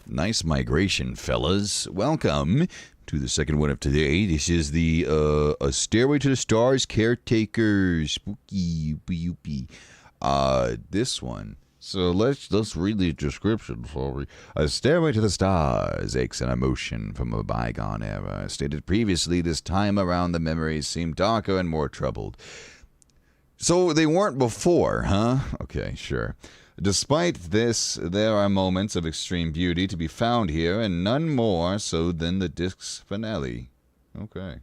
Nice migration, fellas. Welcome to the second one of today. This is the A Stairway to the Stars Caretaker Spooky Yoopy. This one. So let's read the description for me. A Stairway to the Stars aches an emotion from a bygone era. As stated previously, this time around the memories seem darker and more troubled. So they weren't before, huh? Okay, sure. Despite this, there are moments of extreme beauty to be found here, and none more so than the disc's finale. Okay.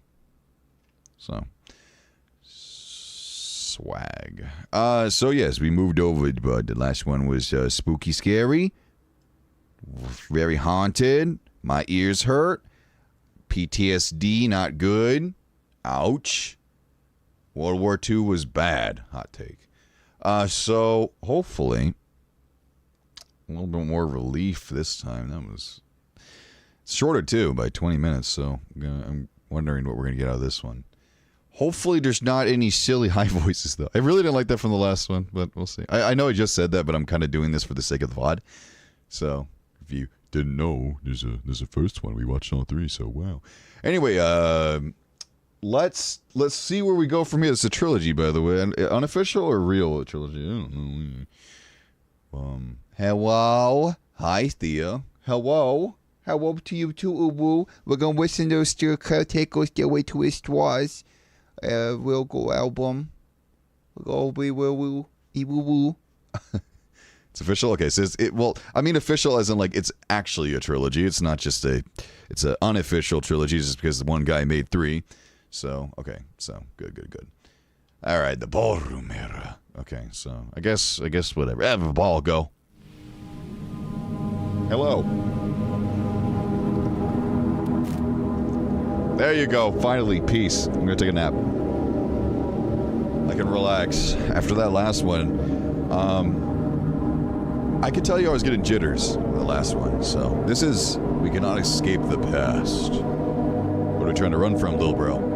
So. Swag. So yes, we moved over, but the last one was spooky scary. Very haunted. My ears hurt. PTSD, not good. Ouch. World War II was bad. Hot take. So, hopefully, a little bit more relief this time. That was shorter, too, by 20 minutes. So, I'm wondering what we're going to get out of this one. Hopefully, there's not any silly high voices, though. I really didn't like that from the last one, but we'll see. I know I just said that, but I'm kind of doing this for the sake of the VOD. So, if you didn't know, there's a first one. We watched all three, so wow. Anyway, Let's see where we go from here. It's a trilogy, by the way. Unofficial or real trilogy? I don't know. Hello. Hi, Thea. Hello. Hello to you too, Ubu. We're going to listen to the Caretaker Stairway to the Stars. Real go album. We'll go It's official? Okay, so official as in, like, it's actually a trilogy. It's not just it's an unofficial trilogy just because one guy made three. So, okay, so, good. All right, the ballroom era. Okay, so, I guess whatever. Have a ball, go. Hello. There you go, finally, peace. I'm gonna take a nap. I can relax. After that last one, I could tell you I was getting jitters, the last one, so, we cannot escape the past. What are we trying to run from, little bro?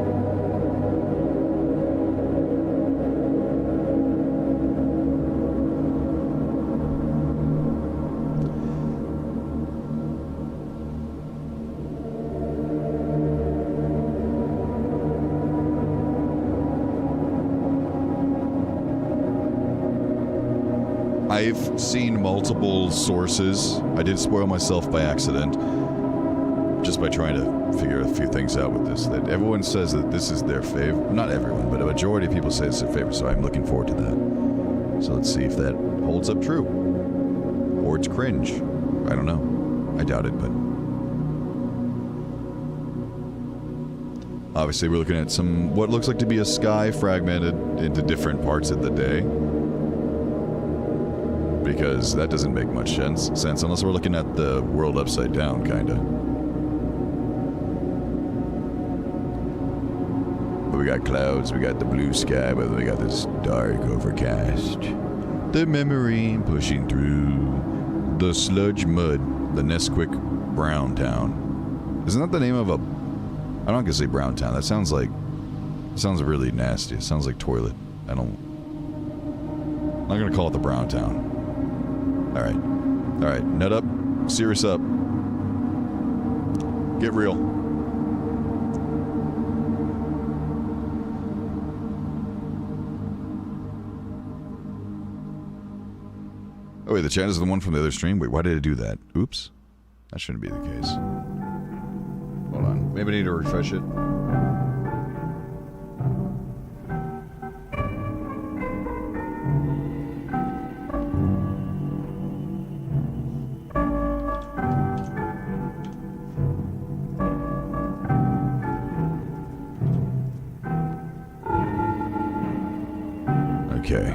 I've seen multiple sources. I did spoil myself by accident, just by trying to figure a few things out with this. That everyone says that this is their favorite. Not everyone, but a majority of people say it's their favorite, so I'm looking forward to that. So let's see if that holds up true. Or it's cringe. I don't know. I doubt it, but... Obviously, we're looking at what looks like to be a sky fragmented into different parts of the day. Because that doesn't make much sense unless we're looking at the world upside down, kinda. But we got clouds, we got the blue sky, but we got this dark overcast. The memory pushing through the sludge mud, the Nesquik Brown Town. Isn't that the name of I'm not gonna say Brown Town. That sounds really nasty. It sounds like toilet. I'm not gonna call it the Brown Town. Alright, nut up, serious up. Get real. Oh wait, the chat is the one from the other stream? Wait, why did I do that? Oops. That shouldn't be the case. Hold on, maybe I need to refresh it. Okay.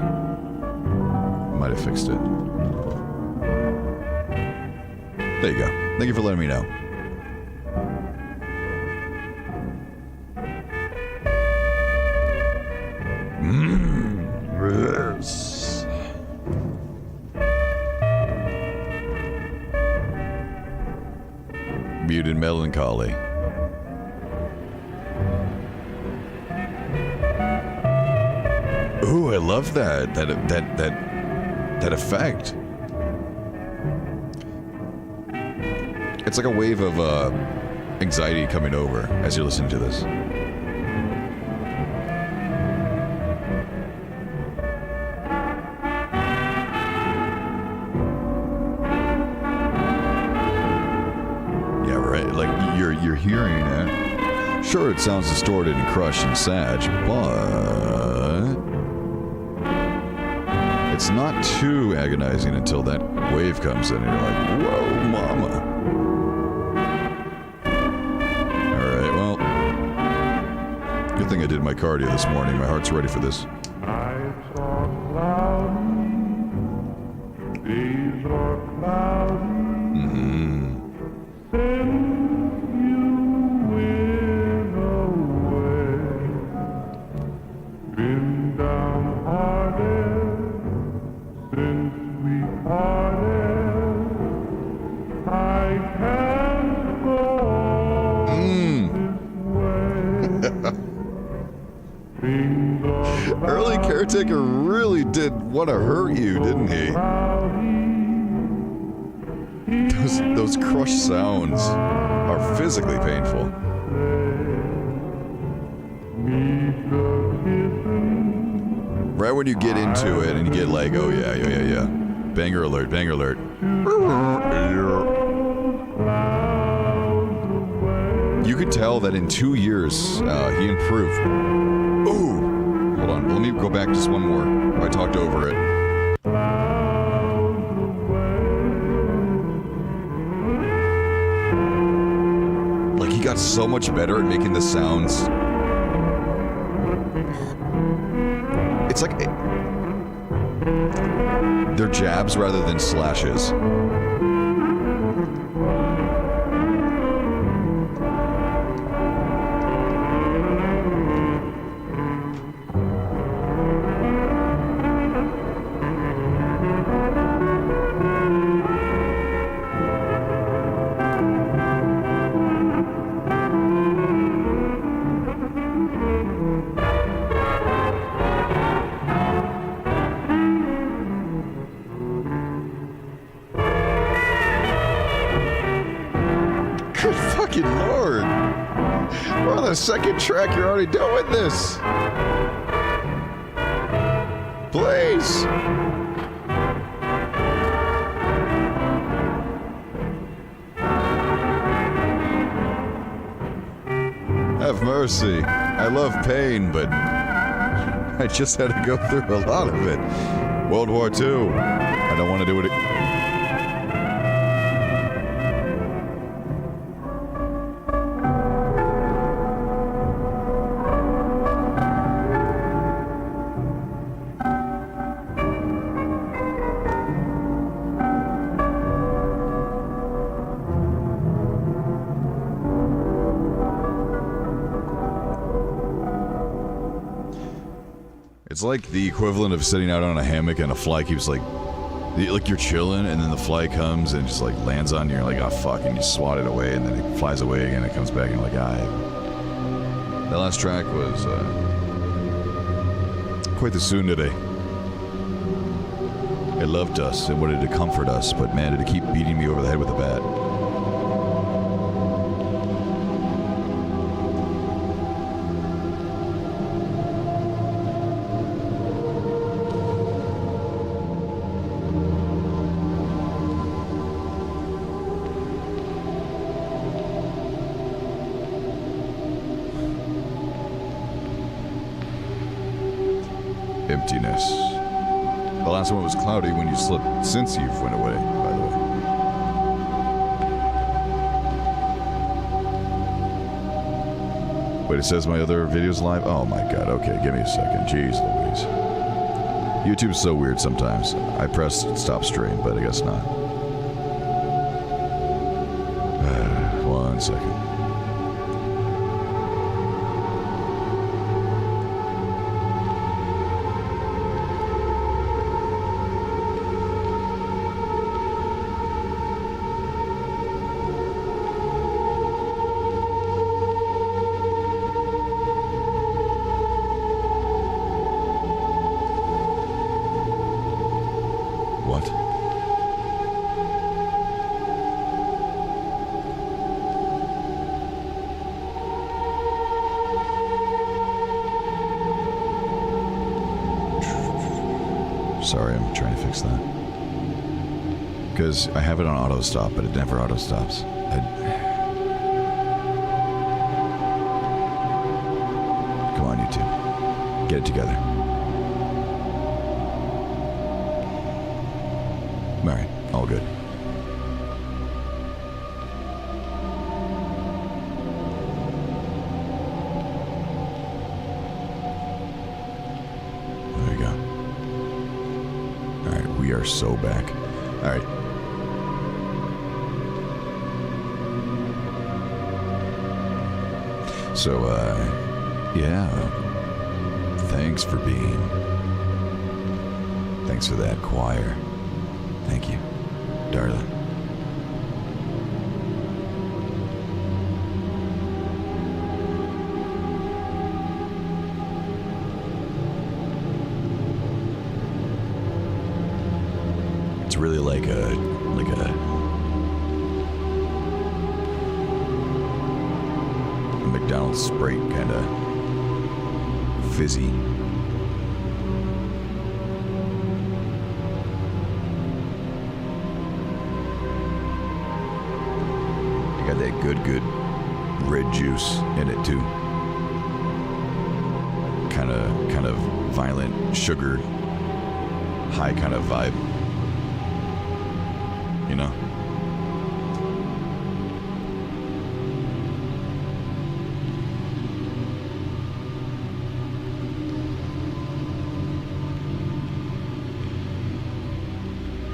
Might have fixed it. There you go. Thank you for letting me know. Yes. Muted melancholy. Ooh, I love that effect. It's like a wave of anxiety coming over as you're listening to this. Yeah, right. Like you're hearing it. Sure, it sounds distorted and crushed and sad, but it's not too agonizing until that wave comes in and you're like, whoa, mama. Alright, well, good thing I did my cardio this morning. My heart's ready for this. Nights are cloudy, days are cloudy. Since you went away, been downhearted since we parted. I can't go this way. Things are Early Caretaker really did want to hurt you, didn't he? Those crushed sounds are physically painful. Right when you get into it and you get like, oh yeah. Banger alert, banger alert. You could tell that in 2 years, he improved. Ooh! Hold on, let me go back just one more. I talked over it. Like, he got so much better at making the sounds. It's like they're jabs rather than slashes. Good fucking lord. We're on the second track, you're already doing this. Please. Have mercy. I love pain, but I just had to go through a lot of it. World War II. I don't want to do it. It's like the equivalent of sitting out on a hammock and a fly keeps like you're chilling and then the fly comes and just like lands on you and you're like, oh fuck, and you swat it away and then it flies away again and it comes back and you're like, ah. That last track was quite the soon today. It loved us and wanted to comfort us, but man, did it keep beating me over the head with a bat. Emptiness. The last one was cloudy when you slipped since you went away, by the way. Wait, it says my other video's live? Oh my god, okay, give me a second. Jeez Louise. YouTube's so weird sometimes. I pressed stop stream, but I guess not. 1 second. Sorry, I'm trying to fix that. Because I have it on auto stop, but it never auto stops. Come on, you two. Get it together. Alright, all good. There we go. Alright, we are so back. Alright. So, yeah. Thanks for being. Thanks for that choir. Thank you, darling. It's really like a McDonald's Sprite kind of fizzy. Got that good red juice in it too. Kind of violent sugar, high kind of vibe. You know?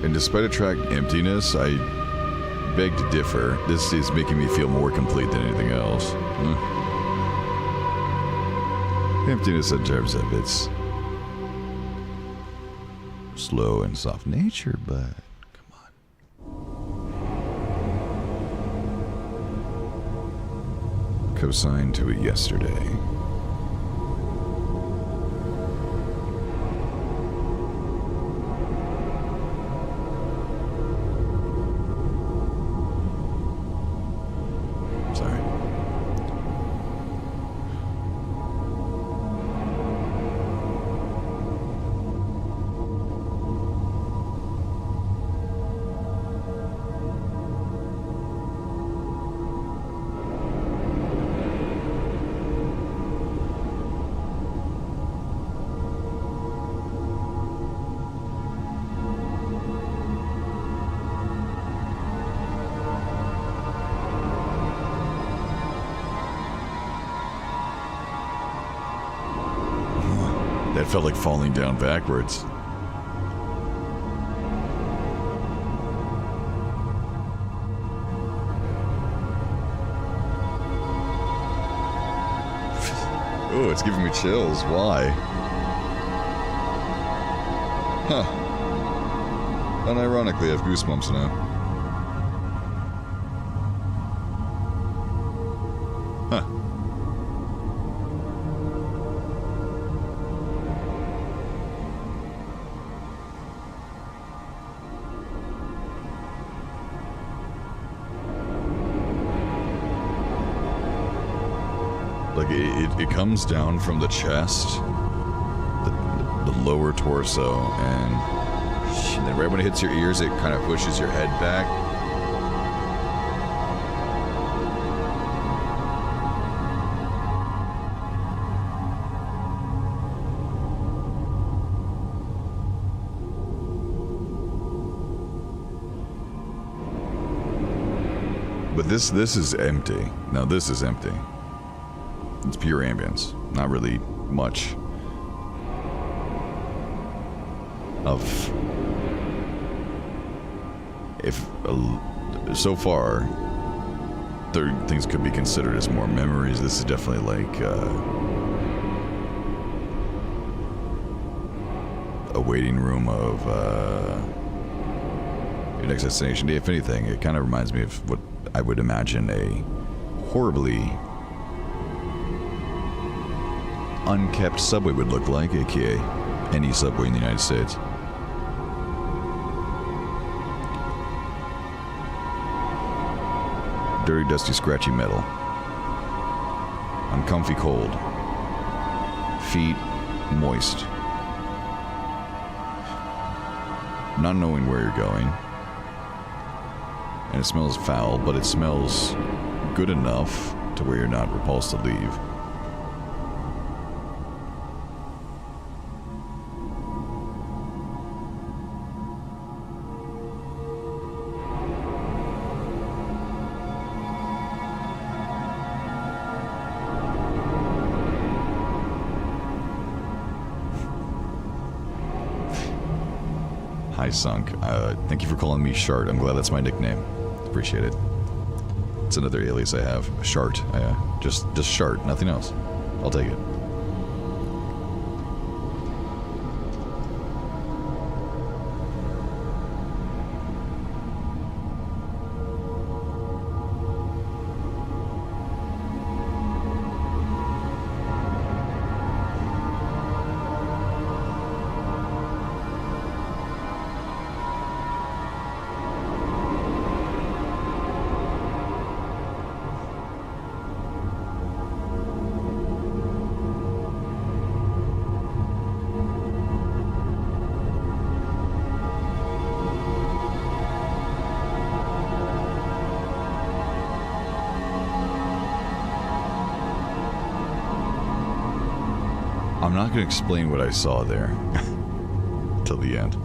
And despite a track emptiness, I beg to differ. This is making me feel more complete than anything else. Emptiness in terms of its slow and soft nature, but come on. Co-signed to it yesterday. That felt like falling down backwards. Oh, it's giving me chills. Why? Huh. Unironically, I have goosebumps now. Huh. Like it comes down from the chest, the lower torso, and then right when it hits your ears, it kind of pushes your head back. But this is empty. Now this is empty. It's pure ambience. Not really much of... so far, things could be considered as more memories. This is definitely like a waiting room of your next destination. If anything, it kind of reminds me of what I would imagine a horribly unkept subway would look like, aka any subway in the United States. Dirty, dusty, scratchy metal. Uncomfy cold. Feet moist. not knowing where you're going. And it smells foul, but it smells good enough to where you're not repulsed to leave. Hi, Sunk. Thank you for calling me Shart. I'm glad that's my nickname. Appreciate it. It's another alias I have. Shart. Just Shart. Nothing else. I'll take it. I'm not going to explain what I saw there till the end.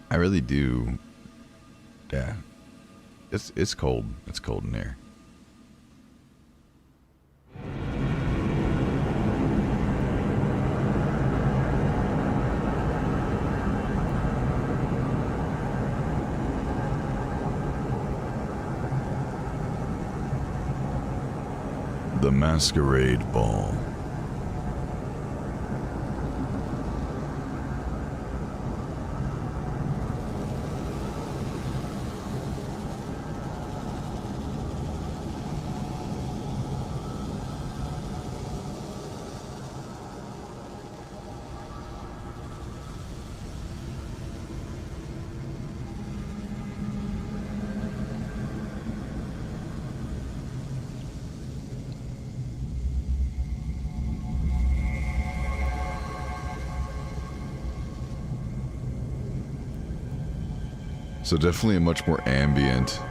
I really do. Yeah. It's cold. It's cold in here. The Masquerade Ball. So definitely a much more ambient,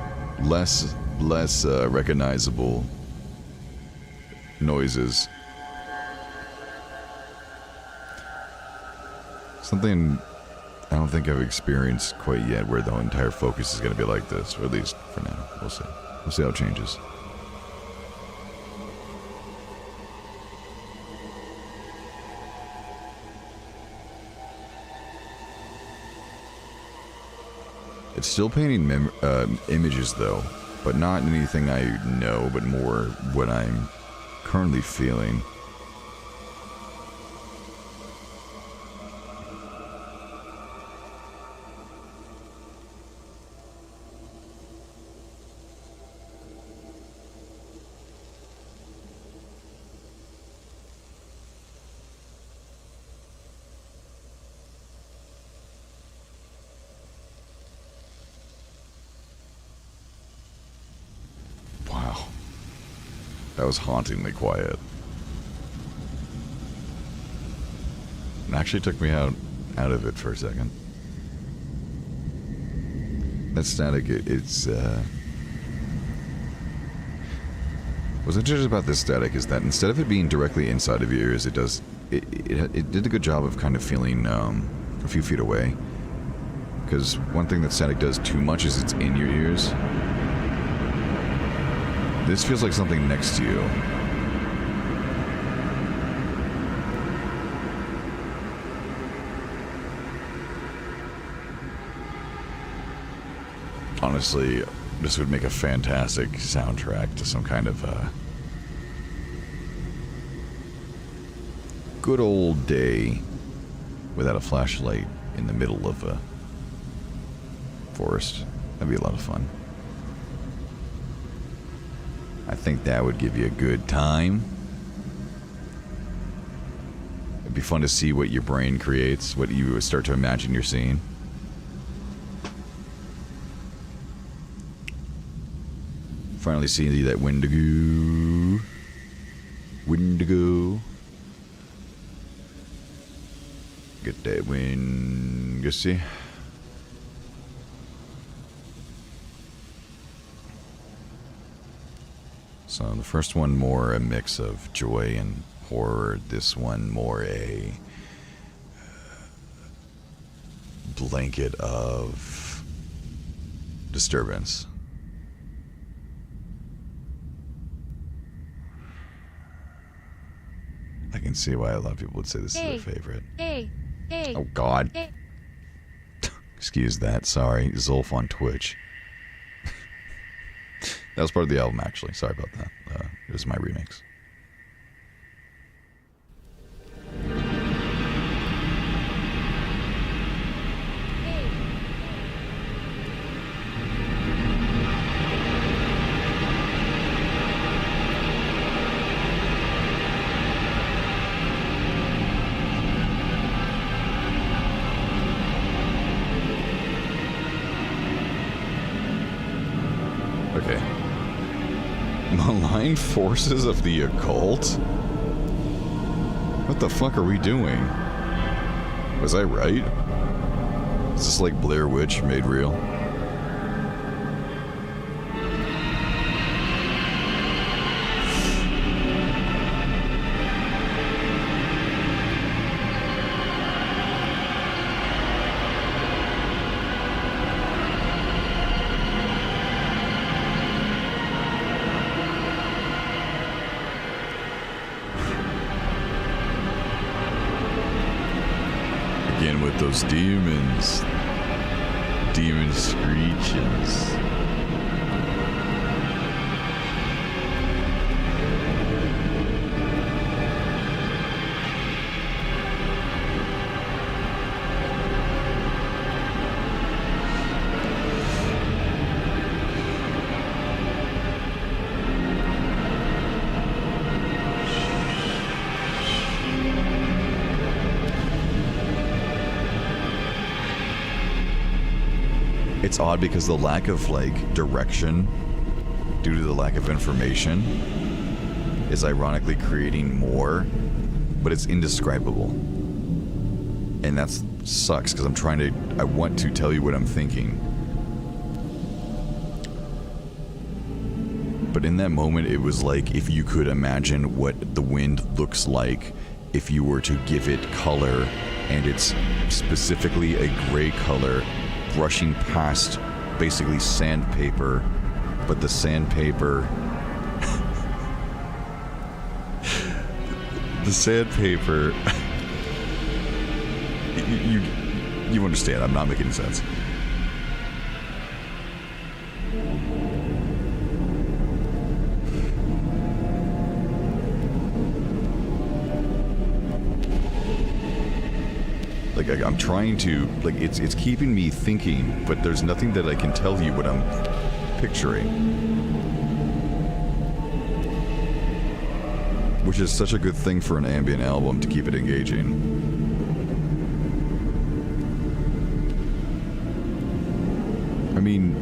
less recognizable noises. Something I don't think I've experienced quite yet, where the entire focus is going to be like this, or at least for now. We'll see. We'll see how it changes. It's still painting images, though, but not anything I know, but more what I'm currently feeling. That was hauntingly quiet. It actually took me out of it for a second. That static, it's what's interesting about this static is that instead of it being directly inside of your ears, it did a good job of kind of feeling a few feet away. Because one thing that static does too much is it's in your ears. This feels like something next to you. Honestly, this would make a fantastic soundtrack to some kind of good old day without a flashlight in the middle of a forest. That'd be a lot of fun. I think that would give you a good time. It'd be fun to see what your brain creates, what you start to imagine you're seeing. Finally seeing that Wendigo. Wendigo. Get that wind. Go see. So the first one more a mix of joy and horror. This one more a blanket of disturbance. I can see why a lot of people would say this is their favorite. Oh God. Excuse that. Sorry. Zolf on Twitch. That was part of the album, actually. Sorry about that. It was my remix. Okay. Malign forces of the occult? What the fuck are we doing? Was I right? Is this like Blair Witch made real? With those demons. Demon screeches. It's odd because the lack of, like, direction due to the lack of information is ironically creating more, but it's indescribable. And that sucks because I want to tell you what I'm thinking. But in that moment, it was like if you could imagine what the wind looks like if you were to give it color, and it's specifically a gray color, brushing past basically sandpaper, but the sandpaper you understand, I'm not making sense. Like, I'm trying to, like, it's keeping me thinking, but there's nothing that I can tell you what I'm picturing. Which is such a good thing for an ambient album, to keep it engaging. I mean,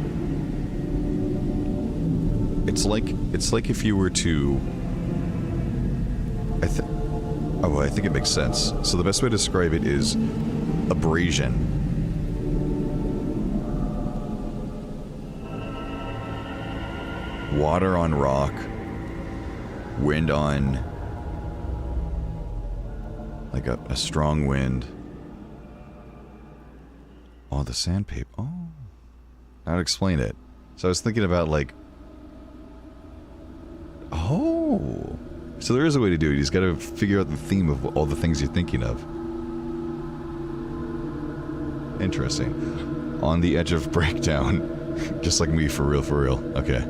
it's like if you were to, I think it makes sense. So the best way to describe it is abrasion. Water on rock, wind on, like a strong wind. Oh, the sandpaper. Oh, I'd explain it. So I was thinking about, like, oh. So there is a way to do it. You just got to figure out the theme of all the things you're thinking of. Interesting. On the edge of breakdown. Just like me, for real, for real. Okay.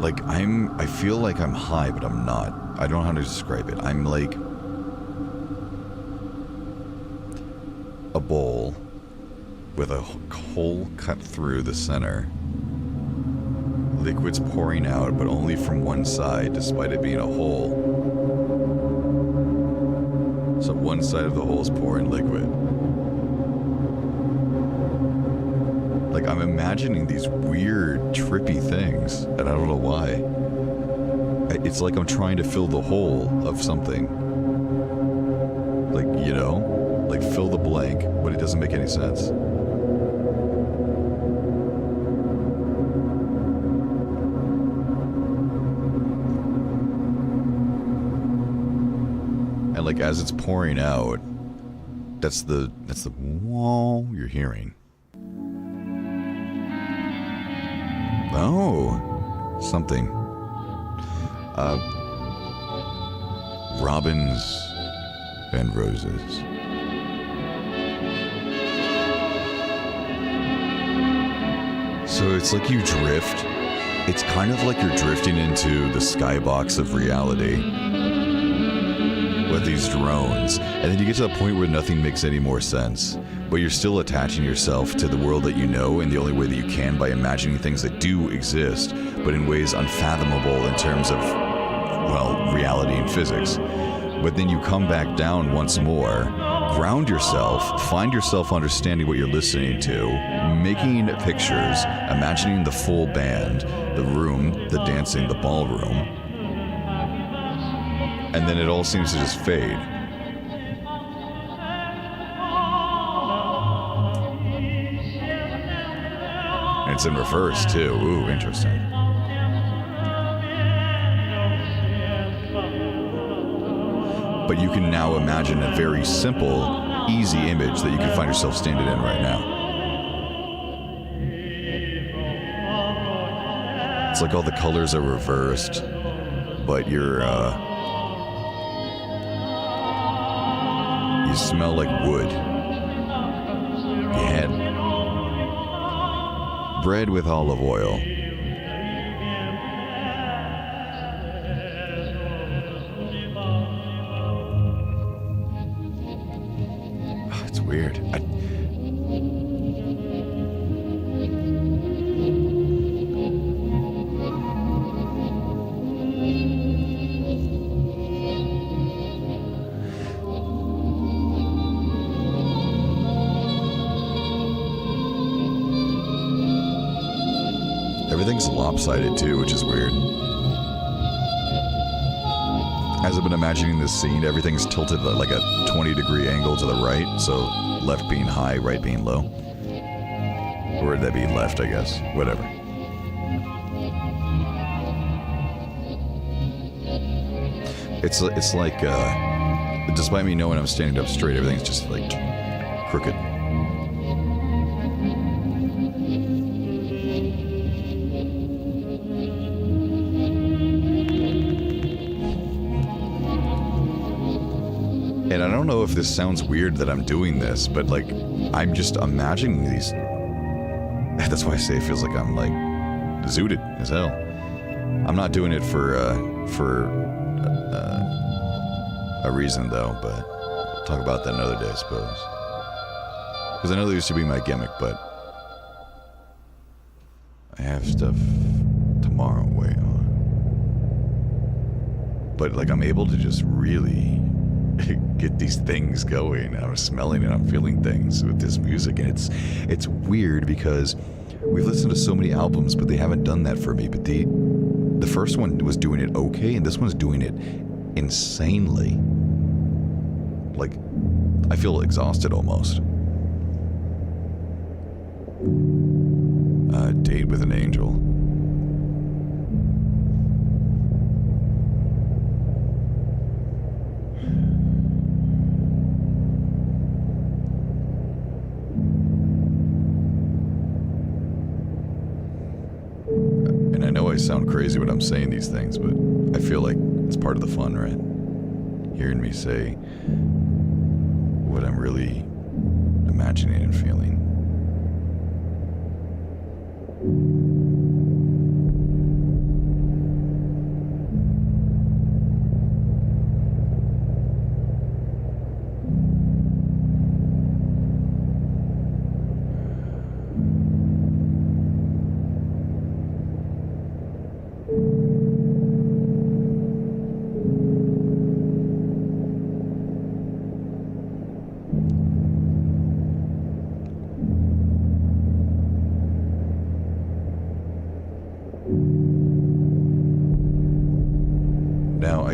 Like, I feel like I'm high, but I'm not. I don't know how to describe it. I'm like a bowl with a hole cut through the center. Liquid's pouring out, but only from one side, despite it being a hole. So one side of the hole is pouring liquid. Like, I'm imagining these weird, trippy things, and I don't know why. It's like I'm trying to fill the hole of something. Like, you know? Like, fill the blank, but it doesn't make any sense. And, like, as it's pouring out, that's the whoa you're hearing. Oh, something. Robins and roses. So it's like you drift. It's kind of like you're drifting into the skybox of reality with these drones. And then you get to the point where nothing makes any more sense. But you're still attaching yourself to the world that you know in the only way that you can, by imagining things that do exist, but in ways unfathomable in terms of, well, reality and physics. But then you come back down once more, ground yourself, find yourself understanding what you're listening to, making pictures, imagining the full band, the room, the dancing, the ballroom. And then it all seems to just fade. It's in reverse, too. Ooh, interesting. But you can now imagine a very simple, easy image that you can find yourself standing in right now. It's like all the colors are reversed, but you smell like wood. You had bread with olive oil. Oh, it's weird. Everything's lopsided too, which is weird. As I've been imagining this scene, everything's tilted at like a 20-degree angle to the right, so left being high, right being low. Or would that be left, I guess? Whatever. It's like, despite me knowing I'm standing up straight, everything's just like crooked. And I don't know if this sounds weird that I'm doing this, but like, I'm just imagining these. That's why I say it feels like I'm like zooted as hell. I'm not doing it for a reason though, but I'll talk about that another day, I suppose. Because I know that used to be my gimmick, but I have stuff tomorrow. Wait on. But like, I'm able to just really get these things going. I'm smelling and I'm feeling things with this music, and it's weird because we've listened to so many albums, but they haven't done that for me. But the first one was doing it okay, and this one's doing it insanely. Like, I feel exhausted almost. Date with an Angel. And I know I sound crazy when I'm saying these things, but I feel like it's part of the fun, right? Hearing me say what I'm really imagining and feeling.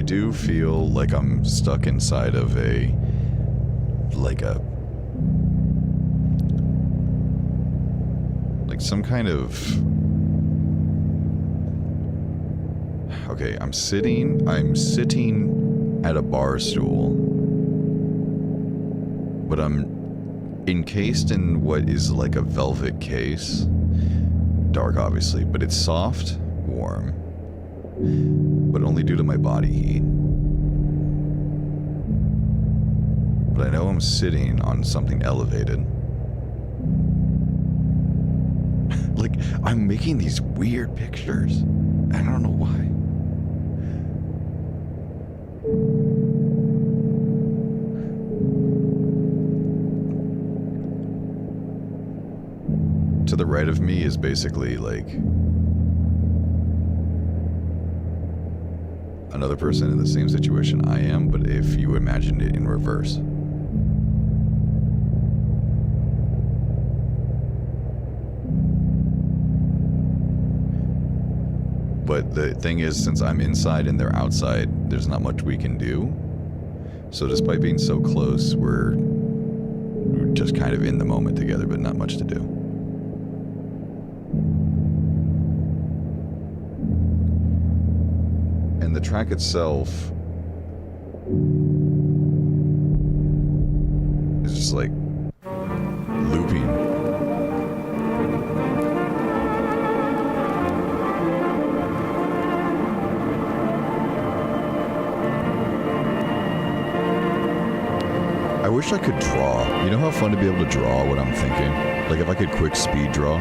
I do feel like I'm stuck inside of some kind of... Okay, I'm sitting at a bar stool, but I'm encased in what is like a velvet case. Dark, obviously, but it's soft, warm, but only due to my body heat. But I know I'm sitting on something elevated. Like, I'm making these weird pictures. I don't know why. To the right of me is basically like another person in the same situation I am, but if you imagined it in reverse. But the thing is, since I'm inside and they're outside, there's not much we can do. So despite being so close, we're just kind of in the moment together, but not much to do. And the track itself is just like looping. I wish I could draw. You know how fun to be able to draw what I'm thinking? Like if I could quick speed draw.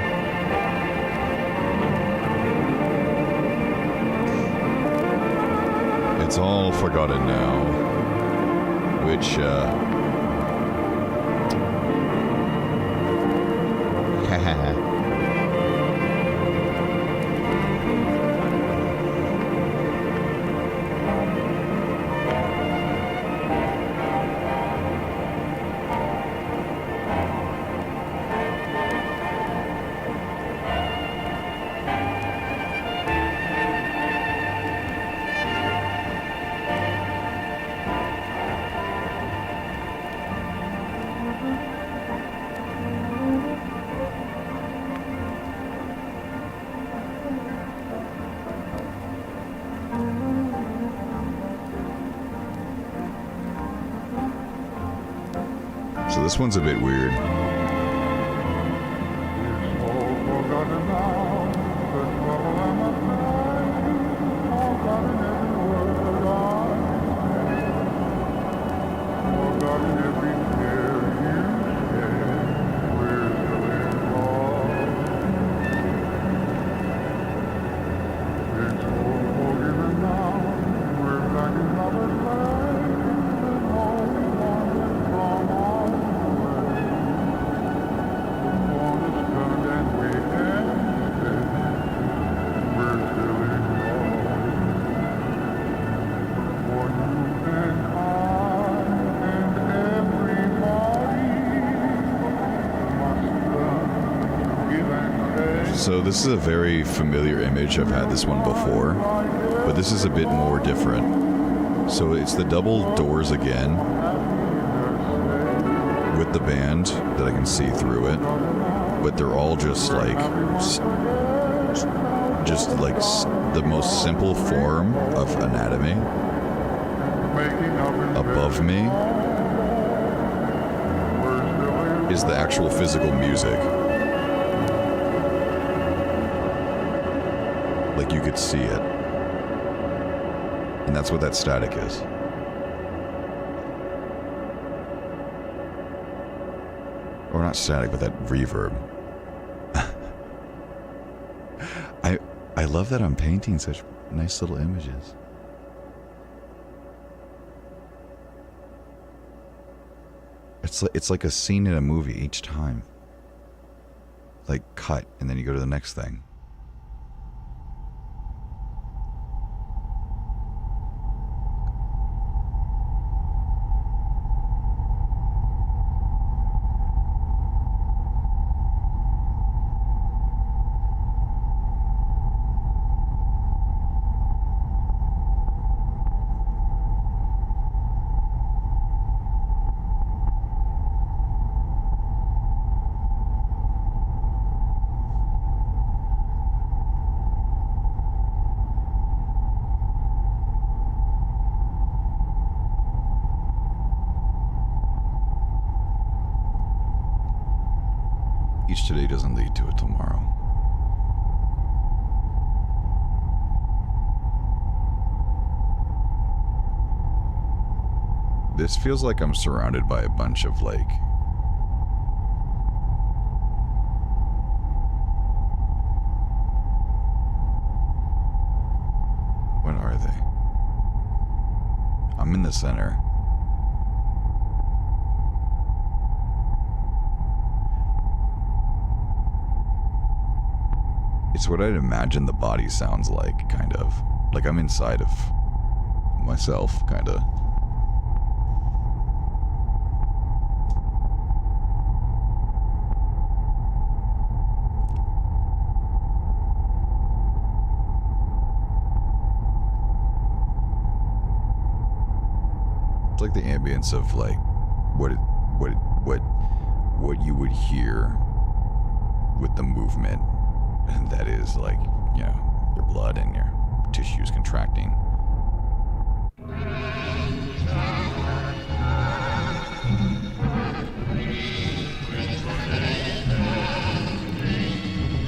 It's all forgotten now. Which, so this one's a bit weird. So this is a very familiar image. I've had this one before, but this is a bit more different. So it's the double doors again with the band that I can see through it, but they're all just like the most simple form of anatomy. Above me is the actual physical music. Like you could see it. And that's what that static is. Or not static, but that reverb. I love that I'm painting such nice little images. It's like a scene in a movie each time. Like cut, and then you go to the next thing. yesterday doesn't lead to a tomorrow. This feels like I'm surrounded by a bunch of, like... What are they? I'm in the center. It's what I'd imagine the body sounds like, kind of. Like I'm inside of myself, kind of. It's like the ambience of like what you would hear with the movement. And that is like, you know, your blood and your tissues contracting.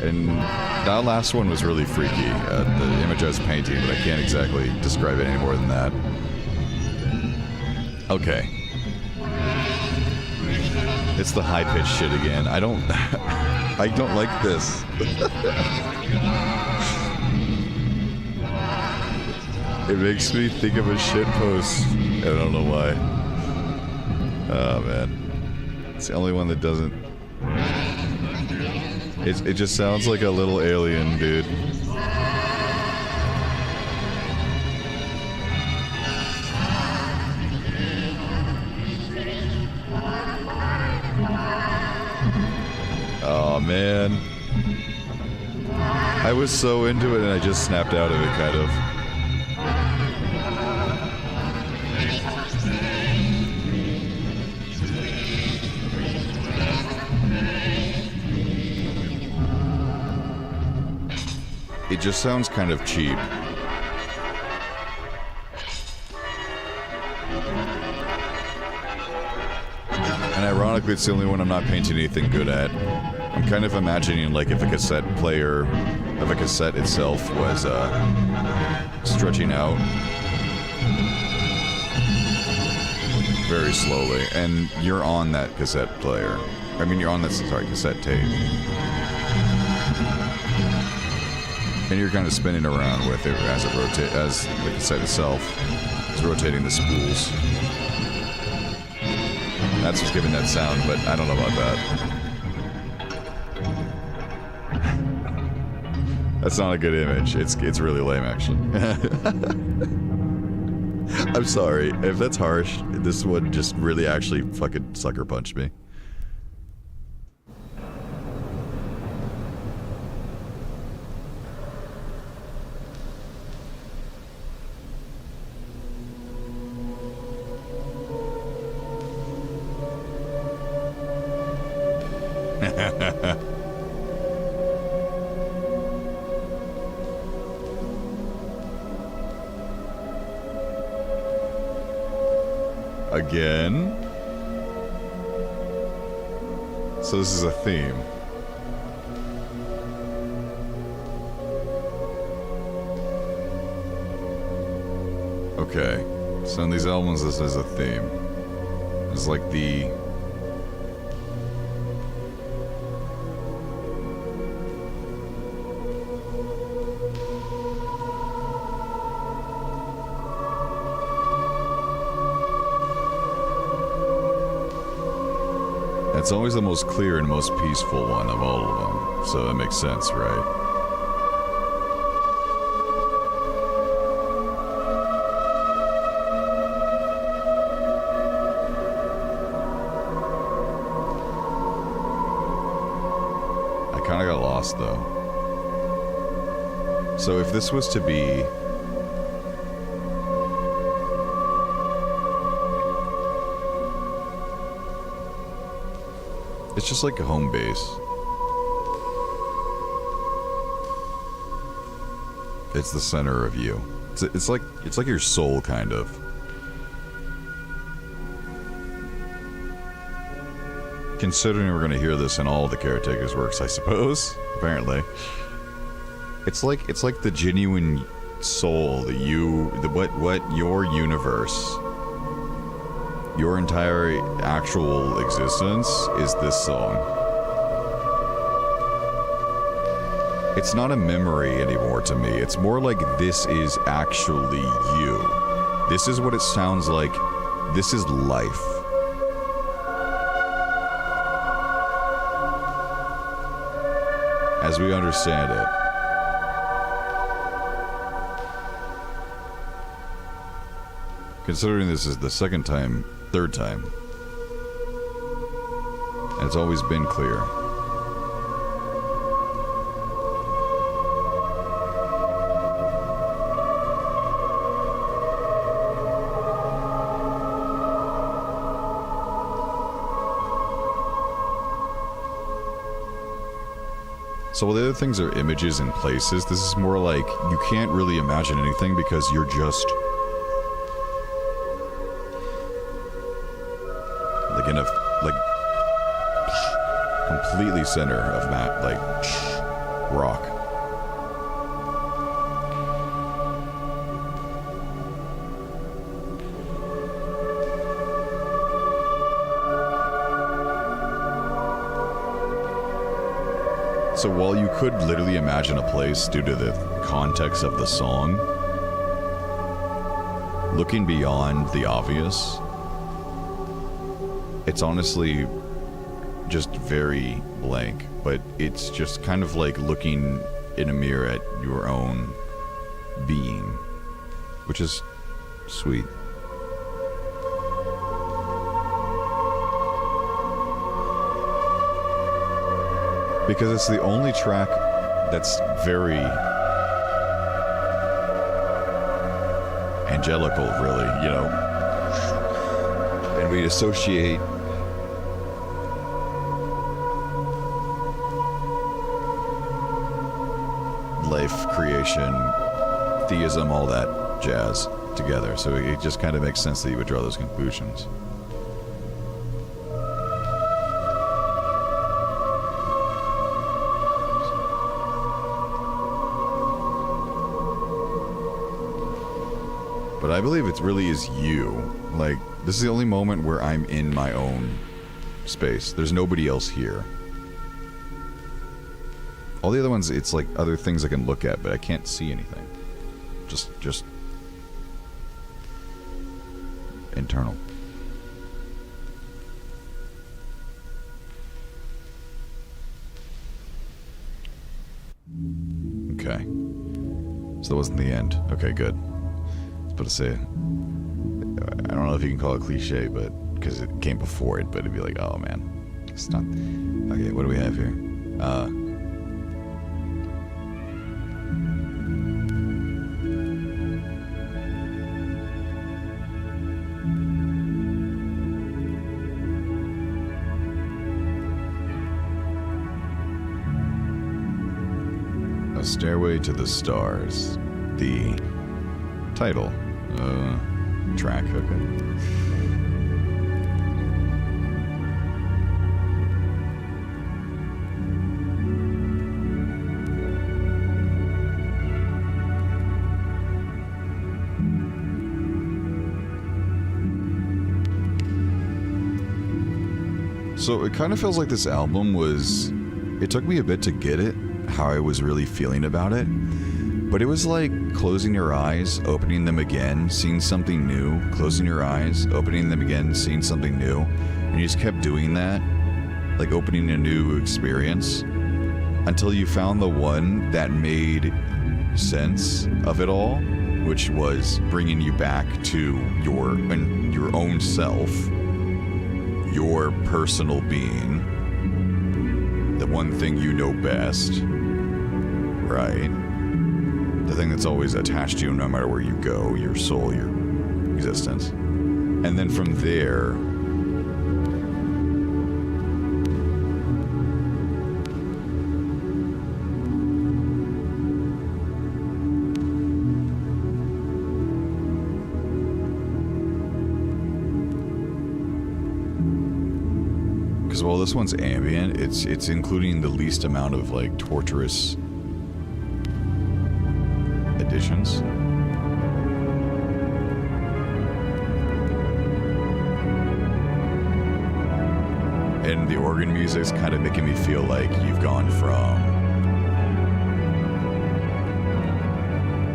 And that last one was really freaky. The image I was painting, but I can't exactly describe it any more than that. Okay. It's the high-pitched shit again. I don't like this. It makes me think of a shit post. I don't know why. Oh man. It's the only one that doesn't. It just sounds like a little alien, dude. Oh man. I was so into it and I just snapped out of it, kind of. It just sounds kind of cheap. And ironically, it's the only one I'm not painting anything good at. I'm kind of imagining like if a cassette player, if a cassette itself was stretching out very slowly, and you're on that cassette player. I mean, you're on that, sorry, cassette tape. And you're kind of spinning around with it as it rotates, as the cassette itself is rotating the spools. That's what's giving that sound, but I don't know about that. That's not a good image. It's really lame, actually. I'm sorry. If that's harsh, this one just really actually fucking sucker punched me. Again. So this is a theme. Okay. So in these albums, this is a theme. It's like the... It's always the most clear and most peaceful one of all of them, so that makes sense, right? I kind of got lost, though. So if this was to be... It's just like a home base. It's the center of you. It's like your soul, kind of. Considering we're going to hear this in all the Caretaker's works, I suppose. Apparently, it's like the genuine soul that what your universe, your entire actual existence is this song. It's not a memory anymore to me. It's more like this is actually you. This is what it sounds like. This is life. As we understand it. Considering this is the third time, and it's always been clear. So while the other things are images and places, this is more like you can't really imagine anything because you're just like in a completely center of rock. So while you could literally imagine a place due to the context of the song, looking beyond the obvious, it's honestly just very blank, but it's just kind of like looking in a mirror at your own being, which is sweet. Because it's the only track that's very angelical, really, you know. And we associate life, creation, theism, all that jazz together. So it just kind of makes sense that you would draw those conclusions. But I believe it really is you. Like, this is the only moment where I'm in my own space. There's nobody else here. All the other ones, it's like other things I can look at, but I can't see anything. Just internal. Okay. So that wasn't the end. Okay, good. To say, I don't know if you can call it cliche, but because it came before it, but it'd be like, oh man, it's not. Okay, what do we have here? A Stairway to the Stars, the title. Track, okay. So it kind of feels like this album it took me a bit to get it, how I was really feeling about it. But it was like closing your eyes, opening them again, seeing something new, closing your eyes, opening them again, seeing something new. And you just kept doing that, like opening a new experience, until you found the one that made sense of it all, which was bringing you back to your own self, your personal being, the one thing you know best, right? The thing that's always attached to you no matter where you go, your soul, your existence. And then from there, because Because while this one's ambient, it's including the least amount of like torturous additions. And the organ music's kind of making me feel like you've gone from...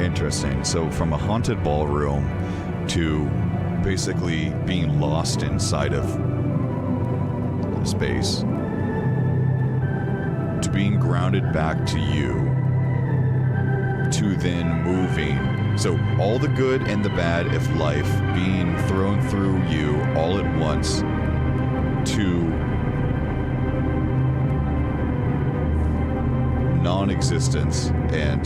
Interesting. So from a haunted ballroom to basically being lost inside of space to being grounded back to you to then moving. So all the good and the bad of life being thrown through you all at once to non-existence and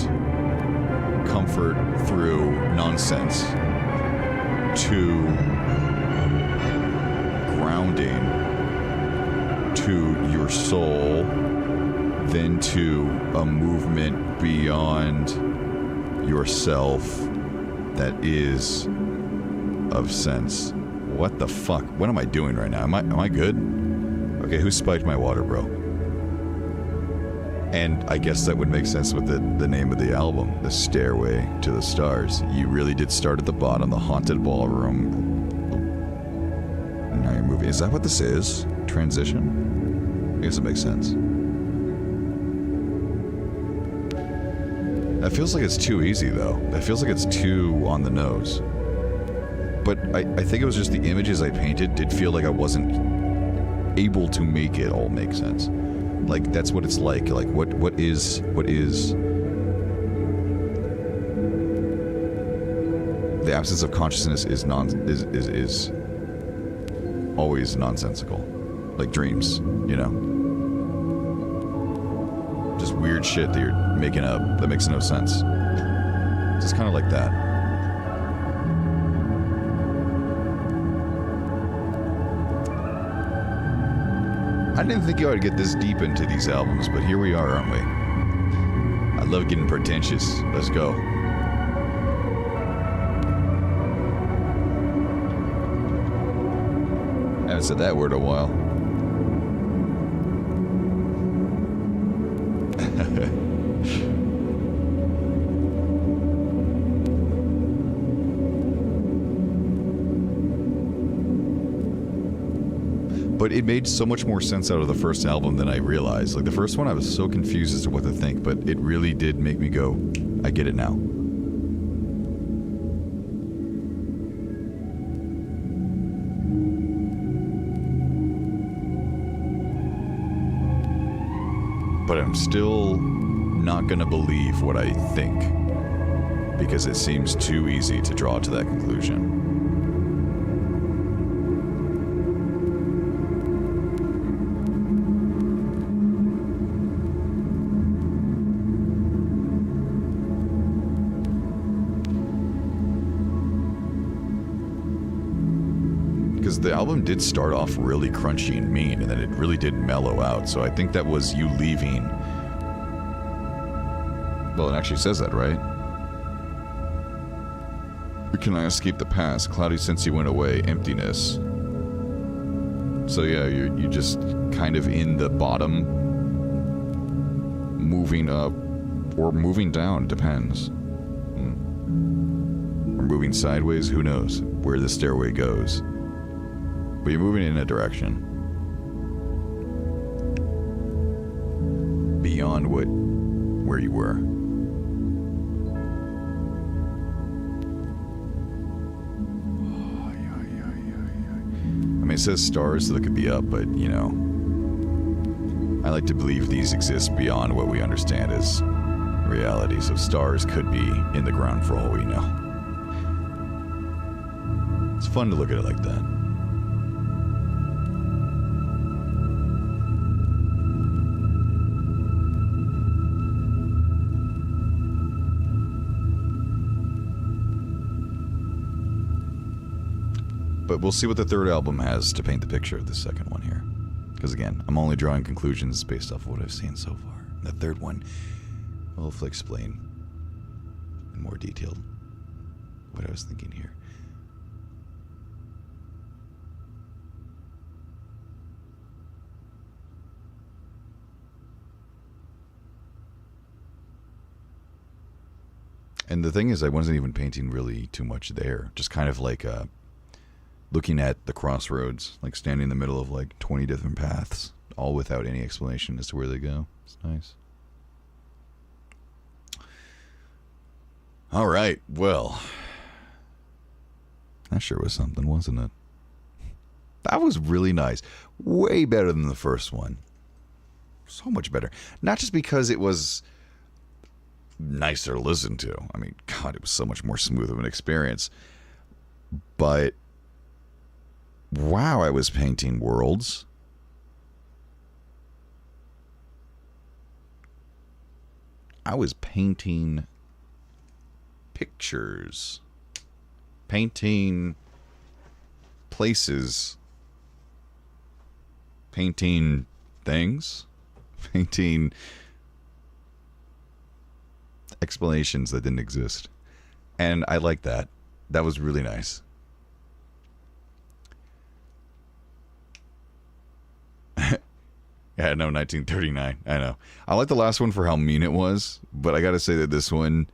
comfort through nonsense to grounding to your soul, then to a movement beyond yourself that is of sense. What the fuck? What am I doing right now? Am I good? Okay, who spiked my water, bro? And I guess that would make sense with the name of the album, The Stairway to the Stars. You really did start at the bottom, the haunted ballroom. And now you're moving. Is that what this is? Transition? I guess it makes sense. That feels like it's too easy, though. That feels like it's too on the nose. But I think it was just the images I painted did feel like I wasn't able to make it all make sense. Like, that's what it's like. Like, what is... The absence of consciousness is always nonsensical. Like dreams, you know? Just weird shit that you're making up that makes no sense. It's just kind of like that. I didn't think I would get this deep into these albums, but here we are, aren't we? I love getting pretentious. Let's go. I haven't said that word in a while. But it made so much more sense out of the first album than I realized. Like, the first one, I was so confused as to what to think, but it really did make me go, I get it now. But I'm still not gonna believe what I think, because it seems too easy to draw to that conclusion. The album did start off really crunchy and mean, and then it really did mellow out. So I think that was you leaving. Well, it actually says that, right? We cannot escape the past. Cloudy since you went away. Emptiness. So yeah, you just kind of in the bottom, moving up or moving down. Depends. Or moving sideways. Who knows where the stairway goes? But you're moving in a direction beyond where you were. I mean, it says stars, so they could be up, but, you know, I like to believe these exist beyond what we understand as reality, so stars could be in the ground for all we know. It's fun to look at it like that. But we'll see what the third album has to paint the picture of the second one here. Because again, I'm only drawing conclusions based off of what I've seen so far. The third one will hopefully explain in more detail what I was thinking here. And the thing is, I wasn't even painting really too much there. Just kind of like looking at the crossroads, like standing in the middle of like 20 different paths, all without any explanation as to where they go. It's nice. All right, well, that sure was something, wasn't it? That was really nice. Way better than the first one. So much better. Not just because it was nicer to listen to. I mean, God, it was so much more smooth of an experience. But, wow, I was painting worlds. I was painting pictures. Painting places. Painting things. Painting explanations that didn't exist. And I like that. That was really nice. Yeah, no, 1939. I know. I like the last one for how mean it was, but I gotta say that this one,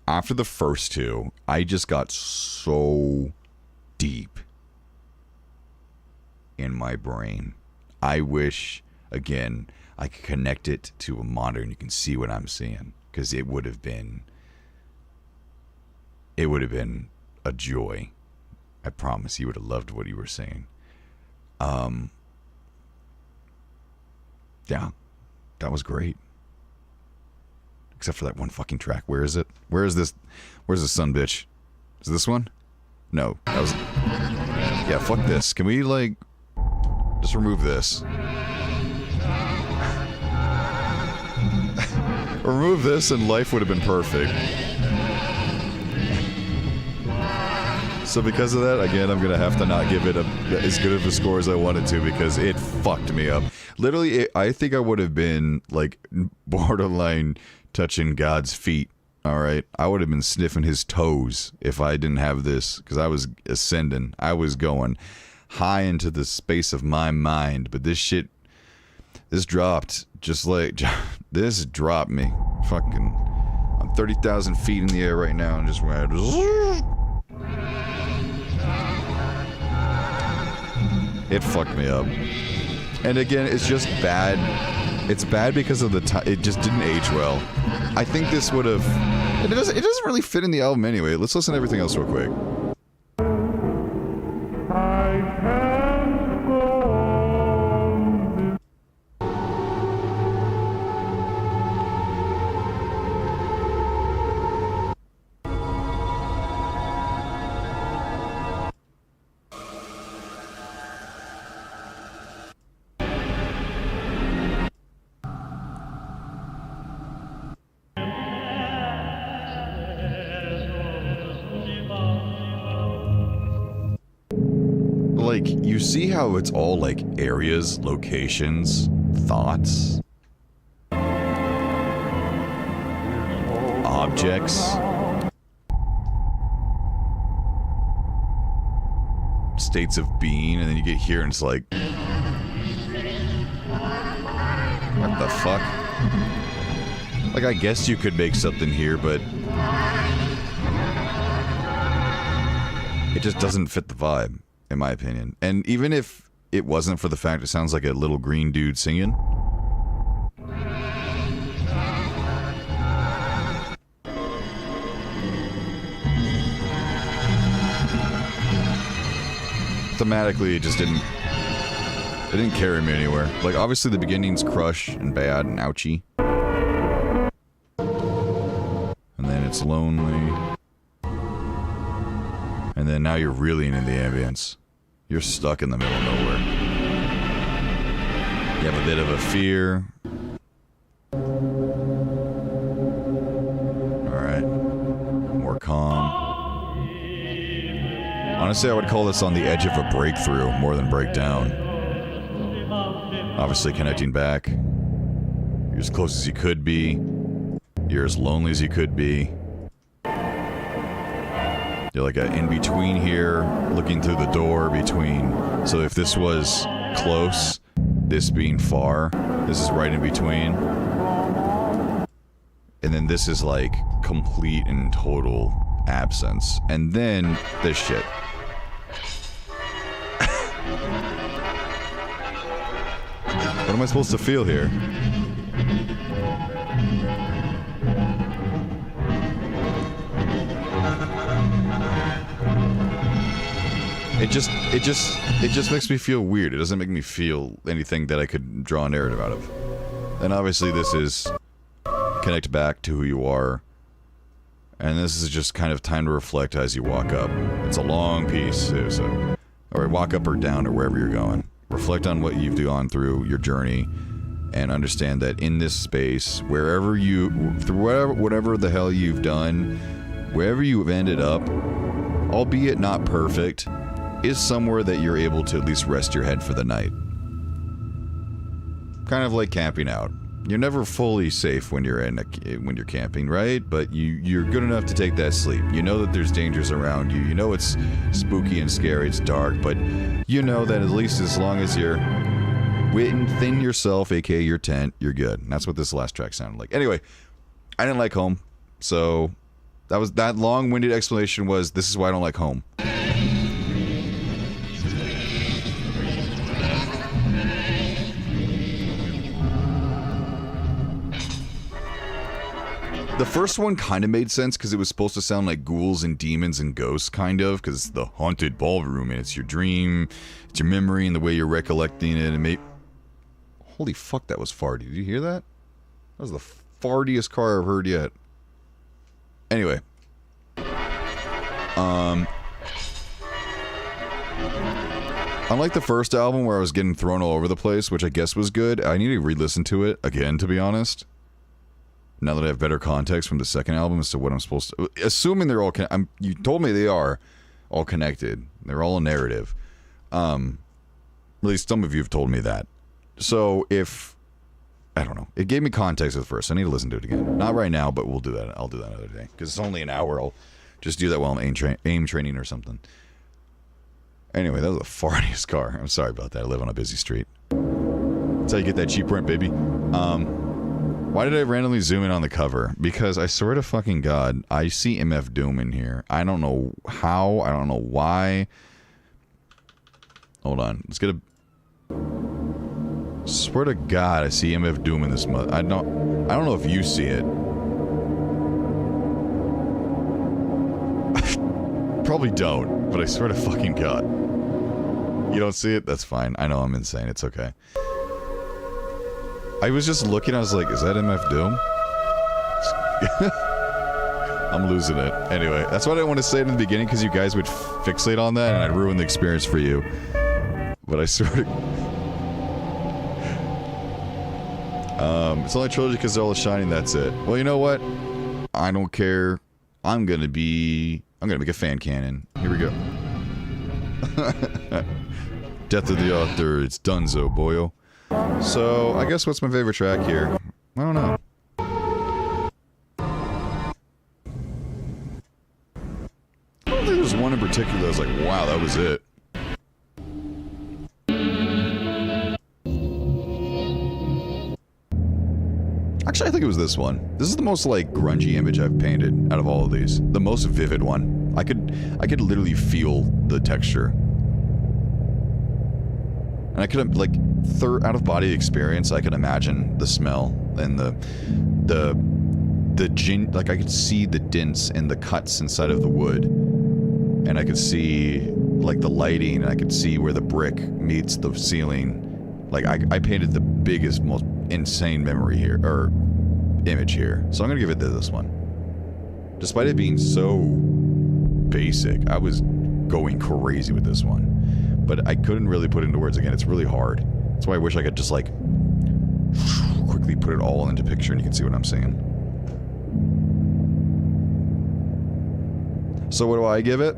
after the first two, I just got so deep in my brain. I wish, again, I could connect it to a monitor and you can see what I'm seeing, because it would have been a joy. I promise you would have loved what you were saying. Yeah, that was great. Except for that one fucking track. Where is it? Where is this? Where's the son bitch? Is this one? No, that was... Yeah, fuck this. Can we, like, just remove this? Remove this and life would have been perfect. So because of that, again, I'm going to have to not give it as good of a score as I wanted to, because it fucked me up. Literally, I think I would have been, like, borderline touching God's feet, all right? I would have been sniffing his toes if I didn't have this, because I was ascending. I was going high into the space of my mind, but this shit, this dropped just like, this dropped me. Fucking, I'm 30,000 feet in the air right now and just went... It fucked me up. And again, it's just bad. It's bad because of the time. It just didn't age well. I think this would have... It doesn't really fit in the album anyway. Let's listen to everything else real quick. I can't go on. Like, you see how it's all like areas, locations, thoughts, objects, states of being, and then you get here and it's like, what the fuck? Like, I guess you could make something here, but it just doesn't fit the vibe, in my opinion. And even if it wasn't for the fact it sounds like a little green dude singing, thematically it just didn't carry me anywhere. Like, obviously the beginning's crush and bad and ouchy, and then it's lonely, and then now you're really into the ambience. You're stuck in the middle of nowhere. You have a bit of a fear. Alright. More calm. Honestly, I would call this on the edge of a breakthrough more than breakdown. Obviously connecting back. You're as close as you could be. You're as lonely as you could be. You're like in between here, looking through the door between. So if this was close, this being far, this is right in between. And then this is like complete and total absence. And then this shit. What am I supposed to feel here? It just makes me feel weird. It doesn't make me feel anything that I could draw a narrative out of. And obviously this is connect back to who you are. And this is just kind of time to reflect as you walk up. It's a long piece, so or walk up or down or wherever you're going. Reflect on what you've gone through, your journey, and understand that in this space, wherever you, through whatever the hell you've done, wherever you've ended up, albeit not perfect, is somewhere that you're able to at least rest your head for the night. Kind of like camping out. You're never fully safe when you're when you're camping, right? But you're good enough to take that sleep. You know that there's dangers around you. You know it's spooky and scary, it's dark, but you know that at least as long as you're within yourself, aka your tent, you're good. And that's what this last track sounded like. Anyway, I didn't like home, so that long-winded explanation was this is why I don't like home. The first one kind of made sense because it was supposed to sound like ghouls and demons and ghosts, kind of, because it's the haunted ballroom and it's your dream, it's your memory and the way you're recollecting it. And holy fuck, that was farty. Did you hear that? That was the fartiest car I've heard yet. Anyway. Unlike the first album where I was getting thrown all over the place, which I guess was good, I need to re-listen to it again, to be honest. Now that I have better context from the second album as to what I'm supposed to... Assuming they're all... you told me they are all connected. They're all a narrative. At least some of you have told me that. So if... I don't know. It gave me context at first. I need to listen to it again. Not right now, but we'll do that. I'll do that another day. Because it's only an hour. I'll just do that while I'm aim training or something. Anyway, that was the fartiest car. I'm sorry about that. I live on a busy street. That's how you get that cheap rent, baby. Why did I randomly zoom in on the cover? Because I swear to fucking God, I see MF Doom in here. I don't know how. I don't know why. Hold on. Let's get a... Swear to God, I see MF Doom in this mother. I don't know if you see it. Probably don't, but I swear to fucking God. You don't see it? That's fine. I know I'm insane. It's okay. I was just looking, I was like, is that MF Doom? I'm losing it. Anyway, that's what I want to say in the beginning, because you guys would fixate on that, and I'd ruin the experience for you. But I sort of... it's only trilogy because they're all shining, that's it. Well, you know what? I don't care. I'm gonna make a fan cannon. Here we go. Death of the Author, it's Dunzo, boyo. So, I guess what's my favorite track here? I don't know. I don't think there's one in particular that was like, wow, that was it. Actually, I think it was this one. This is the most, like, grungy image I've painted out of all of these. The most vivid one. I could literally feel the texture. And I could, like, out-of-body experience, I could imagine the smell and like, I could see the dents and the cuts inside of the wood. And I could see, like, the lighting, and I could see where the brick meets the ceiling. Like, I painted the biggest, most insane memory here, or image here. So I'm gonna give it to this one. Despite it being so basic, I was going crazy with this one. But I couldn't really put it into words again. It's really hard. That's why I wish I could just, like, quickly put it all into picture and you can see what I'm saying. So what do I give it?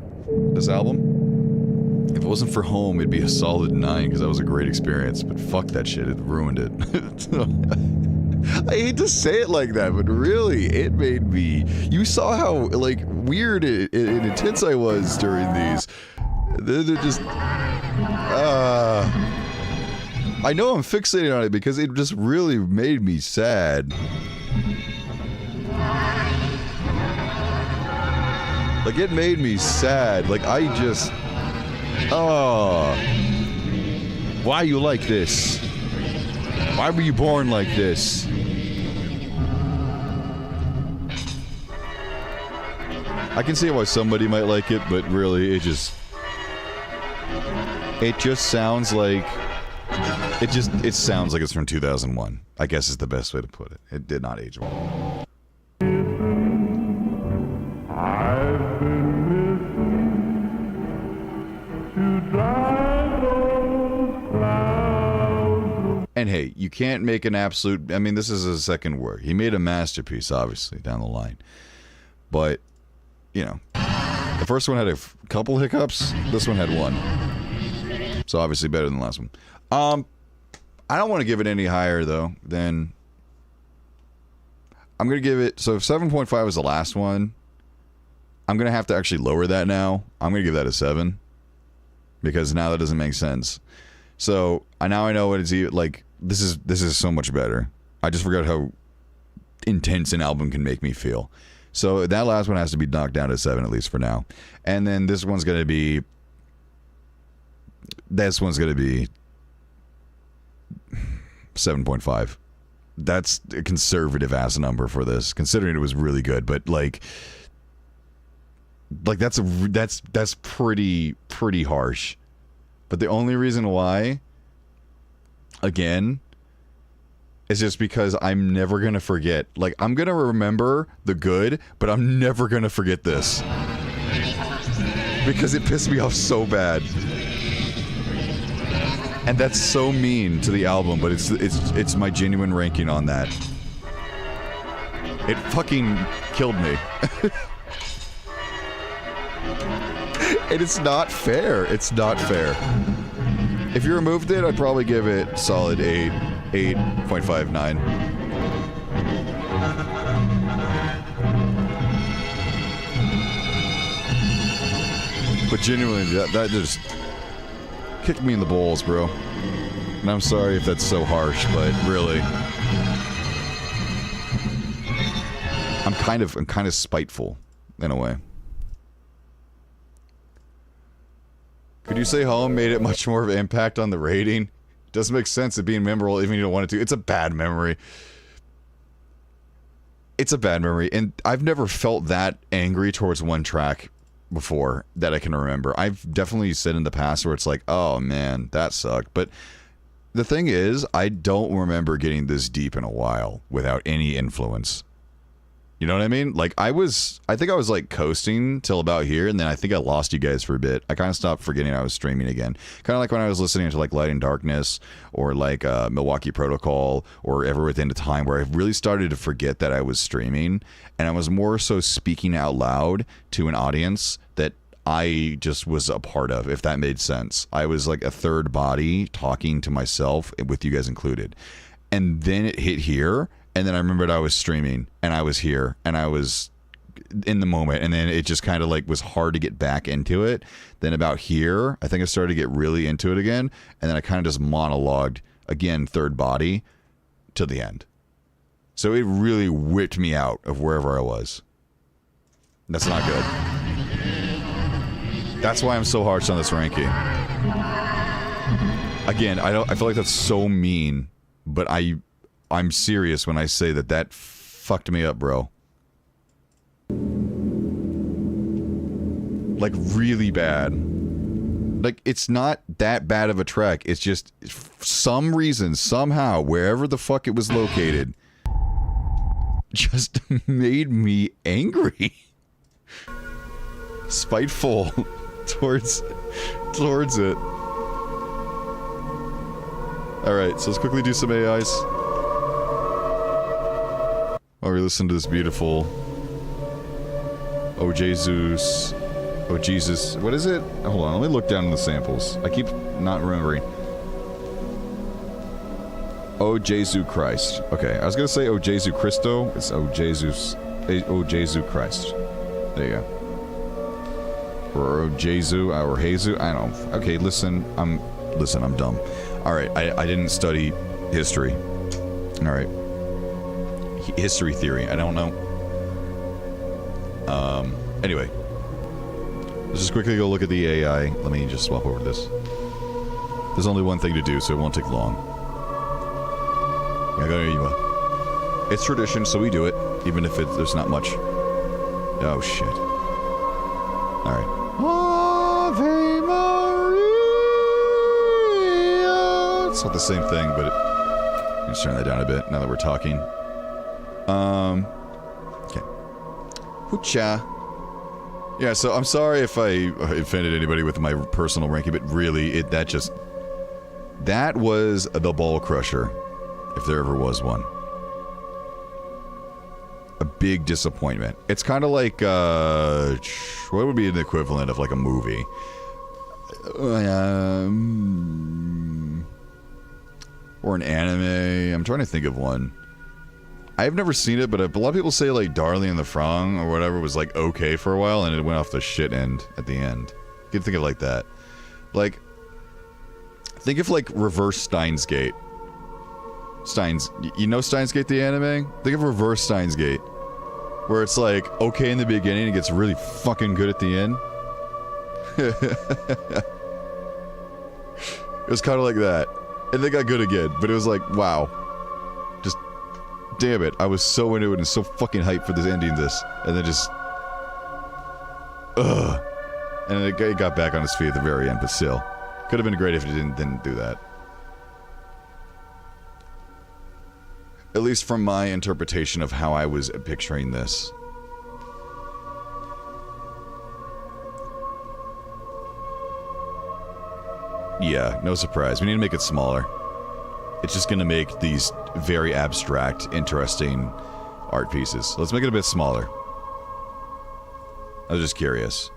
This album? If it wasn't for home, it'd be a solid 9 because that was a great experience. But fuck that shit, it ruined it. I hate to say it like that, but really, it made me... You saw how, like, weird and intense I was during these. They're just... I know I'm fixated on it because it just really made me sad. Like, it made me sad. Like, I just... Oh. Why you like this? Why were you born like this? I can see why somebody might like it, but really, it just sounds like... It sounds like it's from 2001. I guess is the best way to put it. It did not age well. I've been missing to dry those clouds. And hey, you can't make an absolute... I mean, this is his second work. He made a masterpiece, obviously, down the line. But, you know, the first one had a couple hiccups. This one had one. So obviously better than the last one. I don't want to give it any higher, though, than... I'm going to give it... So if 7.5 was the last one, I'm going to have to actually lower that now. I'm going to give that a 7. Because now that doesn't make sense. So, now I know what it's... Like, this is so much better. I just forgot how intense an album can make me feel. So that last one has to be knocked down to 7, at least for now. And then this one's going to be... This one's going to be... 7.5. That's a conservative ass number for this, considering it was really good. But like that's pretty harsh. But the only reason why, again, is just because I'm never gonna forget. Like, I'm gonna remember the good, but I'm never gonna forget this because it pissed me off so bad. And that's so mean to the album, but it's my genuine ranking on that. It fucking killed me. And it's not fair. It's not fair. If you removed it, I'd probably give it solid 8, 8.59. But genuinely, that just... kicked me in the balls, bro. And I'm sorry if that's so harsh, but really, I'm kind of spiteful in a way. Could you say Home made it much more of an impact on the rating? Doesn't make sense of being memorable even if you don't want it to. It's a bad memory. It's a bad memory, and I've never felt that angry towards one track before that I can remember. I've definitely said in the past where it's like, oh man, that sucked. But the thing is, I don't remember getting this deep in a while without any influence. You know what I mean? Like, I think I was like coasting till about here, and then I think I lost you guys for a bit. I kind of stopped forgetting I was streaming again. Kind of like when I was listening to like Light and Darkness or like Milwaukee Protocol or Ever Within a Time, where I really started to forget that I was streaming, and I was more so speaking out loud to an audience that I just was a part of, if that made sense. I was like a third body talking to myself, with you guys included. And then it hit here, and then I remembered I was streaming, and I was here, and I was in the moment, and then it just kind of like was hard to get back into it. Then about here, I think I started to get really into it again, and then I kind of just monologued, again, third body, to the end. So it really whipped me out of wherever I was. That's not good. That's why I'm so harsh on this ranking. Again, I feel like that's so mean, but I'm serious when I say that fucked me up, bro. Like, really bad. Like, it's not that bad of a track. It's just, for some reason, somehow, wherever the fuck it was located, just made me angry. Spiteful towards it. Alright, so let's quickly do some AIs. While we listen to this beautiful... Oh Jesus. Oh Jesus. What is it? Hold on, let me look down in the samples. I keep not remembering. Oh Jesu Christ. Okay, I was gonna say Oh Jesu Christo. It's Oh Jesus. Oh Jesu Christ. There you go. Or Oh Jesu, or Jesus. I don't know. Okay, listen, I'm dumb. Alright, I didn't study history. Alright. History theory, I don't know. Anyway. Let's just quickly go look at the AI. Let me just swap over to this. There's only one thing to do, so it won't take long. It's tradition, so we do it, even if there's not much. Oh, shit. Alright. Ave Maria. It's not the same thing, but let's turn that down a bit now that we're talking. Okay. Hoocha. Yeah, so I'm sorry if I offended anybody with my personal ranking, but really, that was the ball crusher, if there ever was one. A big disappointment. It's kind of like, what would be the equivalent of like a movie? Or an anime. I'm trying to think of one. I've never seen it, but a lot of people say like Darling in the Franxx or whatever was like okay for a while, and it went off the shit end at the end. You can think of it like that. Like, think of like reverse Steins Gate. You know Steins Gate, the anime? Think of reverse Steins Gate, where it's like okay in the beginning and gets really fucking good at the end. It was kind of like that, and they got good again, but it was like, wow, just damn it, I was so into it and so fucking hyped for this ending, and then just, and then it got back on his feet at the very end, but still, could have been great if it didn't do that. At least from my interpretation of how I was picturing this. Yeah, no surprise. We need to make it smaller. It's just going to make these very abstract, interesting art pieces. Let's make it a bit smaller. I was just curious.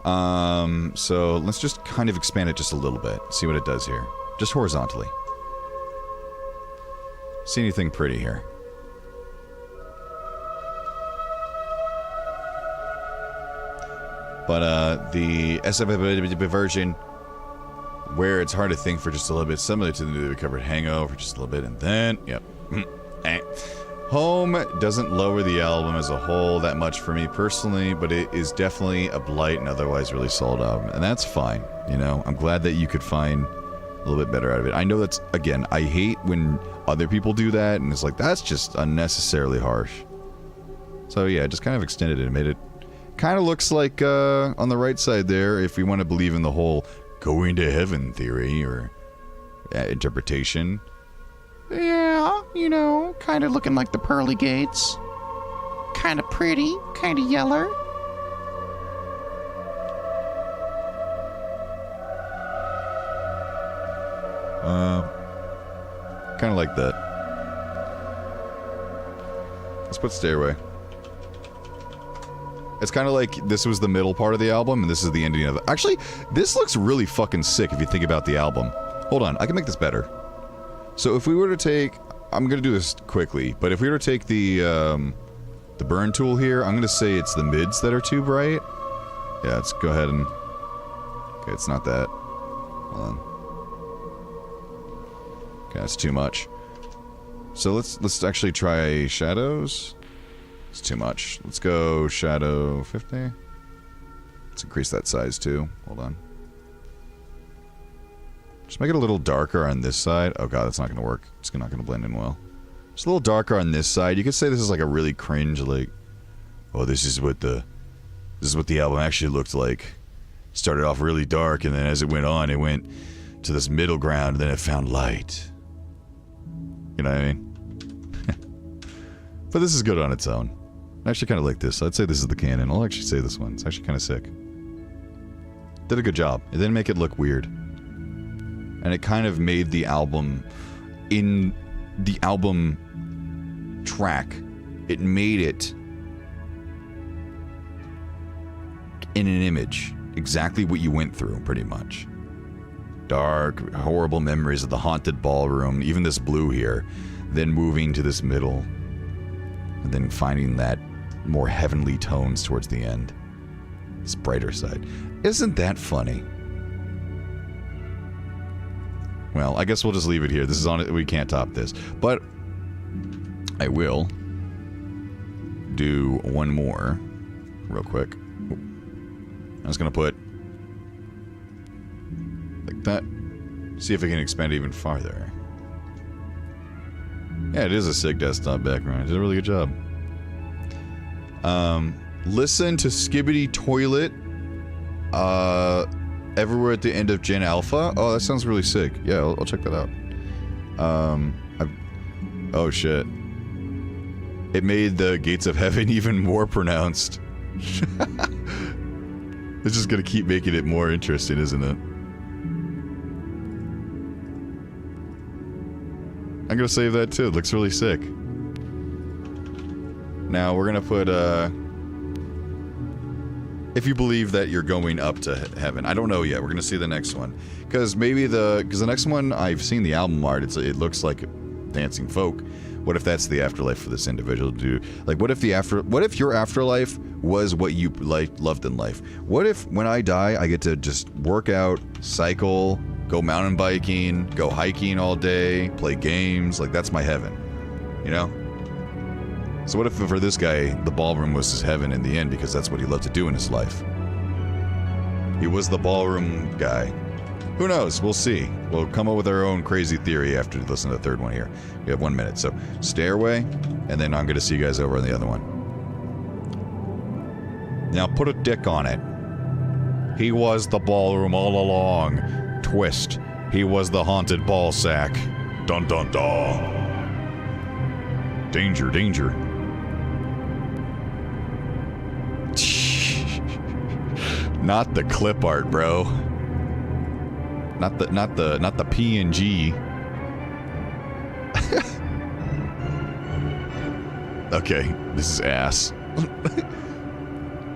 So let's just kind of expand it just a little bit. See what it does here. Just horizontally. See anything pretty here? But the SF version, where it's hard to think for just a little bit, similar to the movie we covered, Hangover, just a little bit, and then, yep. Home doesn't lower the album as a whole that much for me personally, but it is definitely a blight and otherwise really solid album, and that's fine, you know? I'm glad that you could find a little bit better out of it. I know that's, again, I hate when other people do that, and it's like, that's just unnecessarily harsh. So yeah, just kind of extended it and made it, kind of looks like, on the right side there, if we want to believe in the whole going to heaven theory, or interpretation. Yeah, you know, kind of looking like the pearly gates. Kind of pretty, kind of yeller. Kind of like that. Let's put Stairway. It's kind of like this was the middle part of the album, and this is the ending of it. Actually, this looks really fucking sick if you think about the album. Hold on, I can make this better. So if we were to take... I'm going to do this quickly, but if we were to take the burn tool here, I'm going to say it's the mids that are too bright. Yeah, let's go ahead and... Okay, it's not that. Hold on. Okay, that's too much. So let's actually try shadows. It's too much. Let's go shadow 50. Let's increase that size too. Hold on. Just make it a little darker on this side. Oh god, that's not going to work. It's not going to blend in well. Just a little darker on this side. You could say this is like a really cringe, like, oh, this is what the album actually looked like. Started off really dark, and then as it went on, it went to this middle ground, and then it found light. You know what I mean? But this is good on its own. I actually kind of like this. I'd say this is the canon. I'll actually say this one. It's actually kind of sick. Did a good job. It didn't make it look weird. And it kind of made the album... In the album track, it made it in an image. Exactly what you went through, pretty much. Dark, horrible memories of the haunted ballroom, even this blue here. Then moving to this middle. And then finding that more heavenly tones towards the end. This brighter side. Isn't that funny? Well, I guess we'll just leave it here. This is on it. We can't top this. But I will do one more real quick. I'm just going to put that. See if I can expand it even farther. Yeah, it is a sick desktop background. It did a really good job. Listen to Skibbity Toilet. Everywhere at the end of Gen Alpha. Oh, that sounds really sick. Yeah, I'll check that out. Oh shit. It made the gates of heaven even more pronounced. It's just gonna keep making it more interesting, isn't it? I'm gonna save that too. It looks really sick. Now we're gonna put if you believe that you're going up to heaven. I don't know yet. We're gonna see the next one. Because maybe the next one, I've seen the album art. It looks like Dancing Folk. What if that's the afterlife for this individual to do? Like, what if your afterlife was what you loved in life? What if when I die, I get to just work out, cycle, go mountain biking, go hiking all day, play games? Like, that's my heaven. You know? So what if for this guy, the ballroom was his heaven in the end because that's what he loved to do in his life? He was the ballroom guy. Who knows? We'll see. We'll come up with our own crazy theory after you listen to the third one here. We have 1 minute. So, Stairway, and then I'm going to see you guys over on the other one. Now, put a dick on it. He was the ballroom all along. Twist. He was the haunted ball sack. Dun dun dun. Danger, danger. Not the clip art, bro. Not the PNG. Okay, this is ass.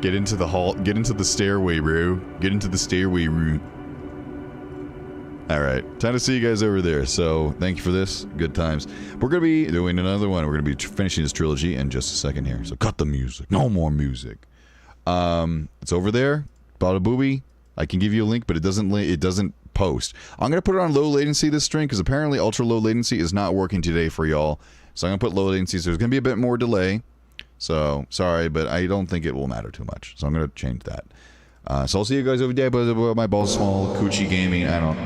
Get into the hall. Get into the stairway, bro. Get into the stairway room. All right, time to see you guys over there. So thank you for this. Good times. We're gonna be doing another one. We're gonna be finishing this trilogy in just a second here. So cut the music. No more music. It's over there. Bada booby. I can give you a link, but it doesn't post. I'm gonna put it on low latency this stream because apparently ultra low latency is not working today for y'all. So I'm gonna put low latency. So there's gonna be a bit more delay. So sorry, but I don't think it will matter too much. So I'm gonna change that. So I'll see you guys over there. But my balls small, coochie gaming. I don't.